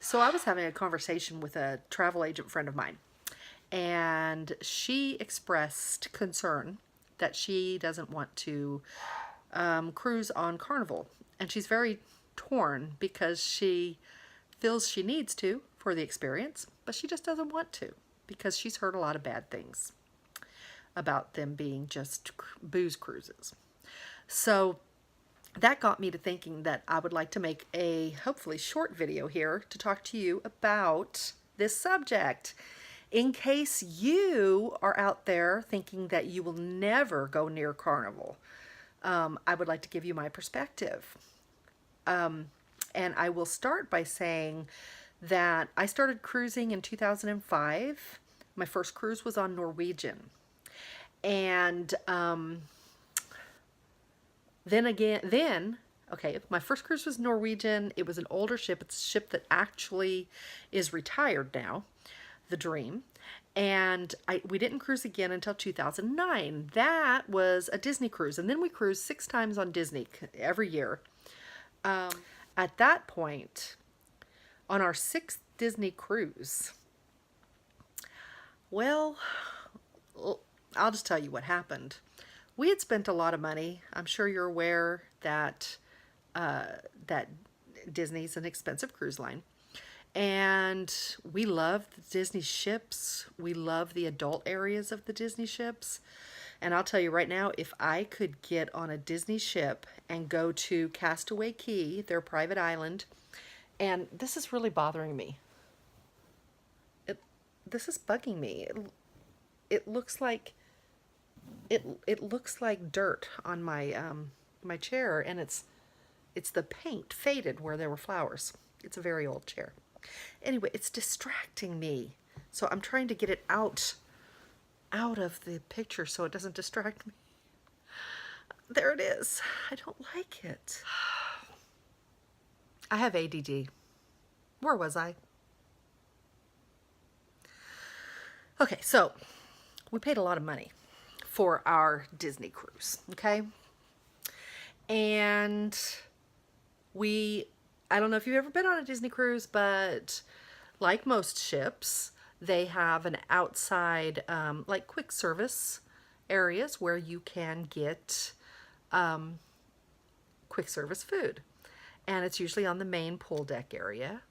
So I was having a conversation with a travel agent friend of mine, and she expressed concern that she doesn't want to cruise on Carnival. And she's very torn because she feels she needs to for the experience, but she just doesn't want to because she's heard a lot of bad things about them being just booze cruises. So that got me to thinking that I would like to make a hopefully short video here to talk to you about this subject. In case you are out there thinking that you will never go near Carnival, I would like to give you my perspective. And I will start by saying that I started cruising in 2005. My first cruise was on Norwegian. And okay, my first cruise was Norwegian. It was an older ship. It's a ship that actually is retired now, the Dream. And we didn't cruise again until 2009. That was a Disney cruise. And then we cruised 6 times on Disney every year. At that point, on our 6th Disney cruise, well, I'll just tell you what happened. We had spent a lot of money. I'm sure you're aware that that Disney's an expensive cruise line. And we love the Disney ships. We love the adult areas of the Disney ships. And I'll tell you right now, if I could get on a Disney ship and go to Castaway Cay, their private island, and this is really bothering me. This is bugging me. It looks like it looks like dirt on my my chair, and it's the paint faded where there were flowers. It's a very old chair. Anyway, it's distracting me. So I'm trying to get it out of the picture so it doesn't distract me. There it is. I don't like it. I have ADD. Where was I? Okay, so we paid a lot of money for our Disney cruise, okay? And I don't know if you've ever been on a Disney cruise, but like most ships, they have an outside, like quick service areas where you can get quick service food. And it's usually on the main pool deck area.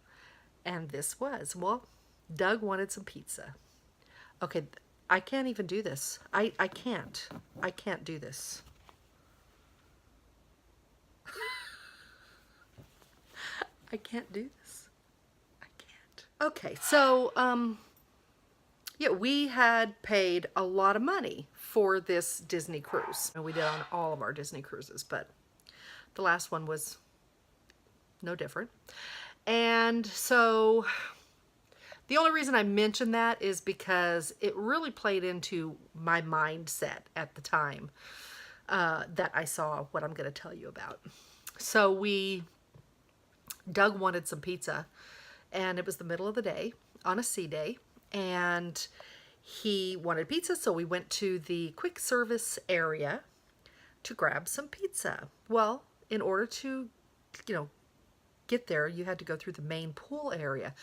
And this was, well, Doug wanted some pizza. Okay, I can't even do this. I can't do this. I can't do this. I can't. Okay, so, yeah, we had paid a lot of money for this Disney cruise. And we did on all of our Disney cruises, but the last one was no different. And so the only reason I mention that is because it really played into my mindset at the time that I saw what I'm going to tell you about. So Doug wanted some pizza, and it was the middle of the day on a sea day, and he wanted pizza, so we went to the quick service area to grab some pizza. Well, in order to, get there, you had to go through the main pool area.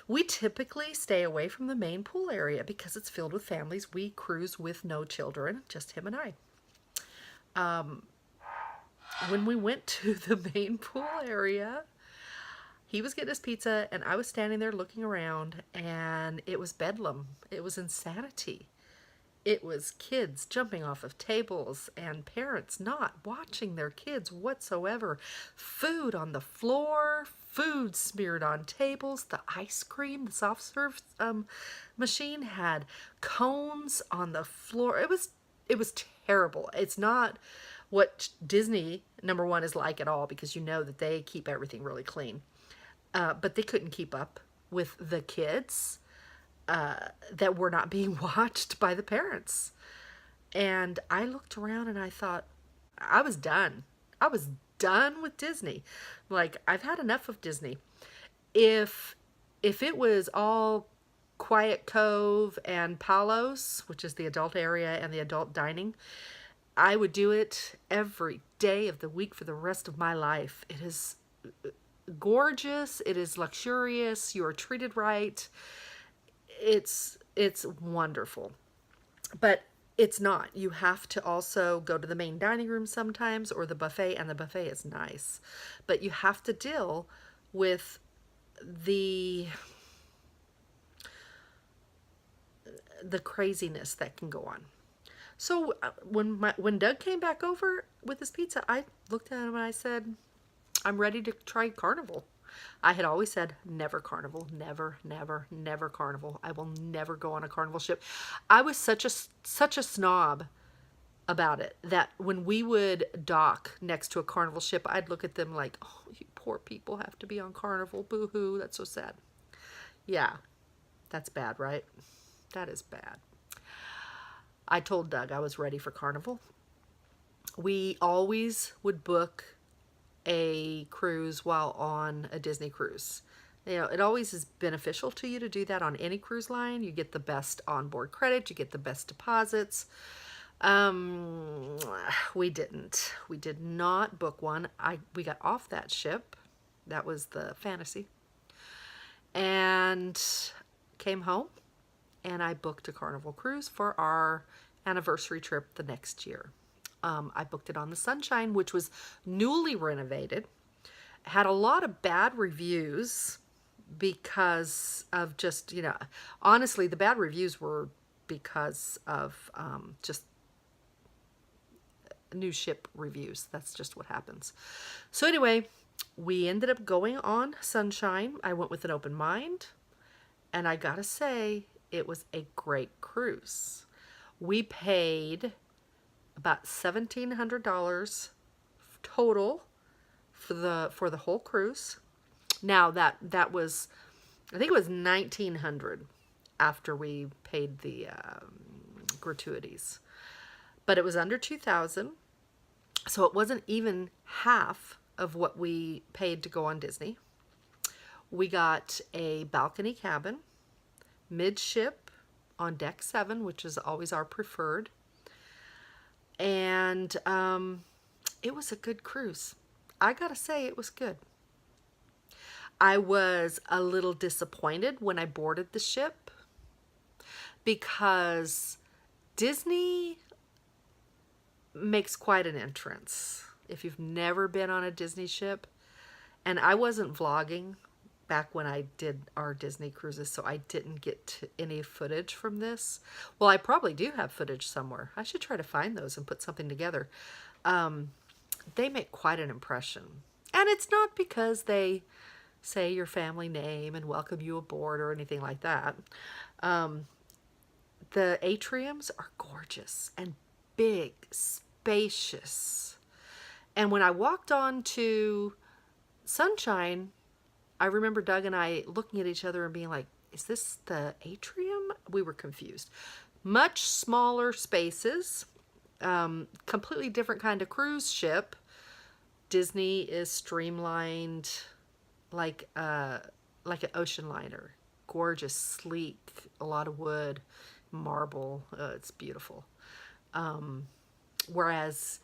We typically stay away from the main pool area because it's filled with families. We cruise with no children, just him and I. When we went to the main pool area, he was getting his pizza and I was standing there looking around, and it was bedlam. It was insanity. It was kids jumping off of tables and parents not watching their kids whatsoever. Food on the floor, food smeared on tables. The ice cream, the soft serve machine had cones on the floor. It was terrible. It's not what Disney, number one, is like at all, because you know that they keep everything really clean. But they couldn't keep up with the kids that were not being watched by the parents. And I looked around and I thought, I was done. I was done with Disney. Like, I've had enough of Disney. If it was all Quiet Cove and Palos, which is the adult area and the adult dining, I would do it every day of the week for the rest of my life. It is gorgeous. It is luxurious. You are treated right. It's wonderful. But it's not. You have to also go to the main dining room sometimes or the buffet, and the buffet is nice. But you have to deal with the craziness that can go on. So when Doug came back over with his pizza, I looked at him and I said, I'm ready to try Carnival. I had always said, never Carnival, never, never, never Carnival. I will never go on a Carnival ship. I was such a snob about it that when we would dock next to a Carnival ship, I'd look at them like, oh, you poor people have to be on Carnival. Boo-hoo, that's so sad. Yeah, that's bad, right? That is bad. I told Doug I was ready for Carnival. We always would book a cruise while on a Disney cruise. You know, it always is beneficial to you to do that on any cruise line. You get the best onboard credit, you get the best deposits. We didn't. We did not book one. We got off that ship. That was the Fantasy. And came home, and I booked a Carnival cruise for our anniversary trip the next year. I booked it on the Sunshine, which was newly renovated. Had a lot of bad reviews because of just, you know, honestly, the bad reviews were because of just new ship reviews. That's just what happens. So anyway, we ended up going on Sunshine. I went with an open mind, and I gotta say, it was a great cruise. We paid about $1,700 total for the whole cruise. Now that was, I think it was $1,900 after we paid the gratuities, but it was under $2,000, so it wasn't even half of what we paid to go on Disney. We got a balcony cabin, midship on deck 7, which is always our preferred. And it was a good cruise. I gotta say, it was good. I was a little disappointed when I boarded the ship because Disney makes quite an entrance. If you've never been on a Disney ship, and I wasn't vlogging back when I did our Disney cruises, so I didn't get any footage from this. Well, I probably do have footage somewhere. I should try to find those and put something together. They make quite an impression. And it's not because they say your family name and welcome you aboard or anything like that. The atriums are gorgeous and big, spacious. And when I walked on to Sunshine, I remember Doug and I looking at each other and being like, is this the atrium? We were confused. Much smaller spaces, completely different kind of cruise ship. Disney is streamlined like an ocean liner. Gorgeous, sleek, a lot of wood, marble. It's beautiful. Whereas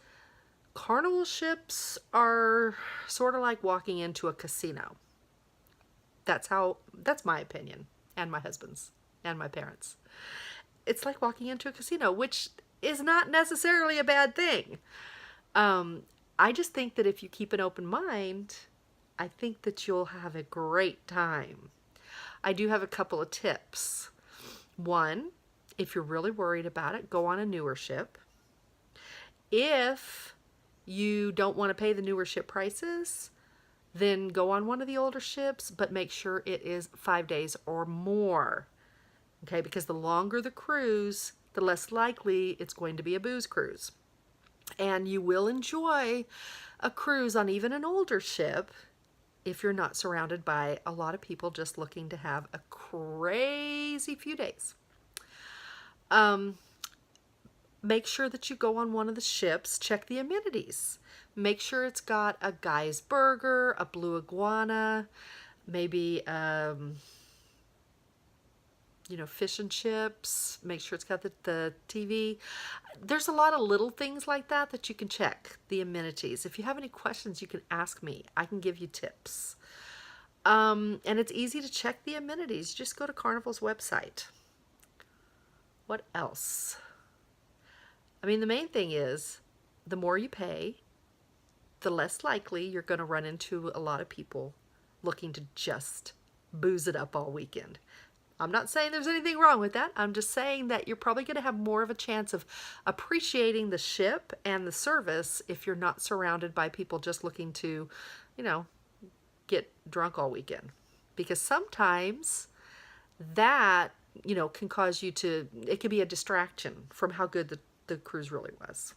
Carnival ships are sort of like walking into a casino. That's my opinion, and my husband's, and my parents. It's like walking into a casino, which is not necessarily a bad thing. I just think that if you keep an open mind, I think that you'll have a great time. I do have a couple of tips. One, if you're really worried about it, go on a newer ship. If you don't want to pay the newer ship prices, then go on one of the older ships, but make sure it is 5 days or more. Okay, because the longer the cruise, the less likely it's going to be a booze cruise. And you will enjoy a cruise on even an older ship if you're not surrounded by a lot of people just looking to have a crazy few days. Make sure that you go on one of the ships, check the amenities. Make sure it's got a Guy's Burger, a Blue Iguana, maybe fish and chips. Make sure it's got the TV. There's a lot of little things like that that you can check. The amenities. If you have any questions, you can ask me. I can give you tips. And it's easy to check the amenities. Just go to Carnival's website. What else? I mean, the main thing is the more you pay, the less likely you're going to run into a lot of people looking to just booze it up all weekend. I'm not saying there's anything wrong with that. I'm just saying that you're probably going to have more of a chance of appreciating the ship and the service if you're not surrounded by people just looking to, get drunk all weekend. Because sometimes that, can cause you to, it could be a distraction from how good the cruise really was.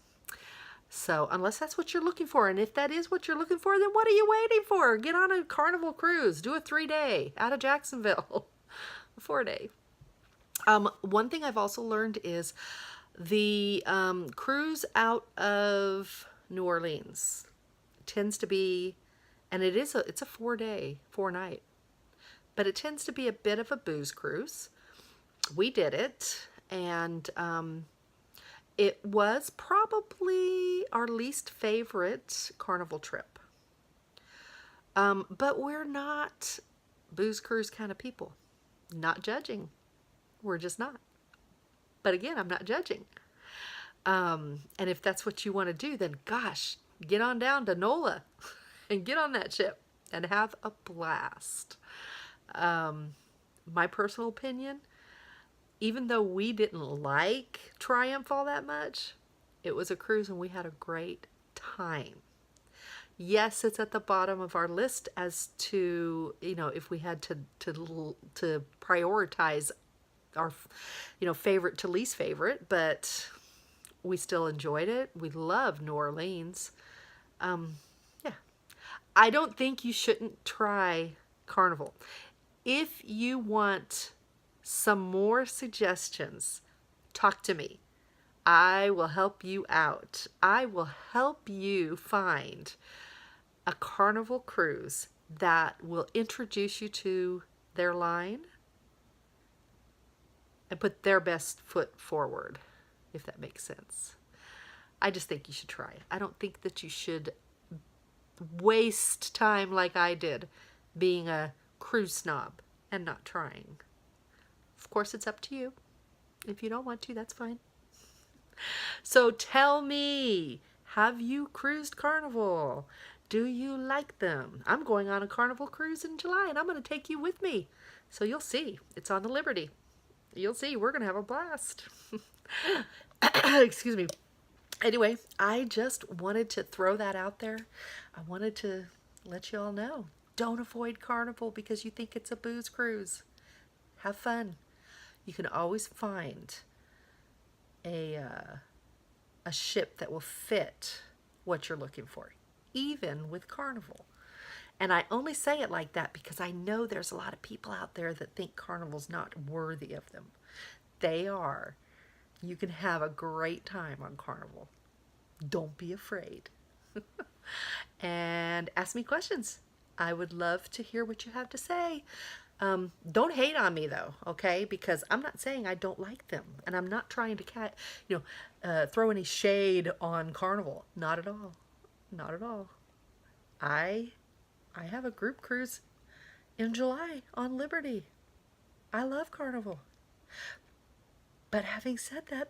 So unless that's what you're looking for, and if that is what you're looking for, then what are you waiting for? Get on a Carnival Cruise. Do a 3-day out of Jacksonville. A 4-day. One thing I've also learned is the cruise out of New Orleans tends to be, and it's a 4-day, 4-night, but it tends to be a bit of a booze cruise. We did it, and it was probably our least favorite Carnival trip. But we're not booze cruise kind of people. Not judging. We're just not. But again, I'm not judging. And if that's what you want to do, then gosh, get on down to NOLA and get on that ship and have a blast. My personal opinion, even though we didn't like Triumph all that much, it was a cruise and we had a great time. Yes, it's at the bottom of our list as to, if we had to prioritize our, favorite to least favorite, but we still enjoyed it. We love New Orleans. Yeah. I don't think you shouldn't try Carnival. If you want some more suggestions, talk to me. I will help you out. I will help you find a Carnival cruise that will introduce you to their line and put their best foot forward, if that makes sense. I just think you should try it. I don't think that you should waste time like I did being a cruise snob and not trying. Of course, it's up to you. If you don't want to, that's fine. So tell me, have you cruised Carnival? Do you like them? I'm going on a Carnival cruise in July, and I'm going to take you with me. So you'll see. It's on the Liberty. You'll see. We're going to have a blast. Excuse me. Anyway, I just wanted to throw that out there. I wanted to let you all know. Don't avoid Carnival because you think it's a booze cruise. Have fun. You can always find a ship that will fit what you're looking for, even with Carnival. And I only say it like that because I know there's a lot of people out there that think Carnival's not worthy of them. They are. You can have a great time on Carnival. Don't be afraid. And ask me questions. I would love to hear what you have to say. Don't hate on me though, okay? Because I'm not saying I don't like them, and I'm not trying to throw any shade on Carnival. Not at all. Not at all. I have a group cruise in July on Liberty. I love Carnival. But having said that,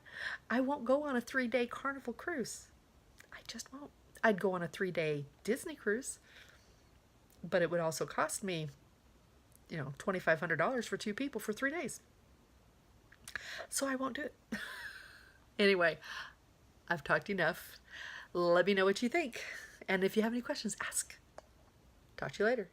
I won't go on a 3-day Carnival cruise. I just won't. I'd go on a 3-day Disney cruise, but it would also cost me, $2,500 for 2 people for 3 days. So I won't do it. Anyway, I've talked enough. Let me know what you think. And if you have any questions, ask. Talk to you later.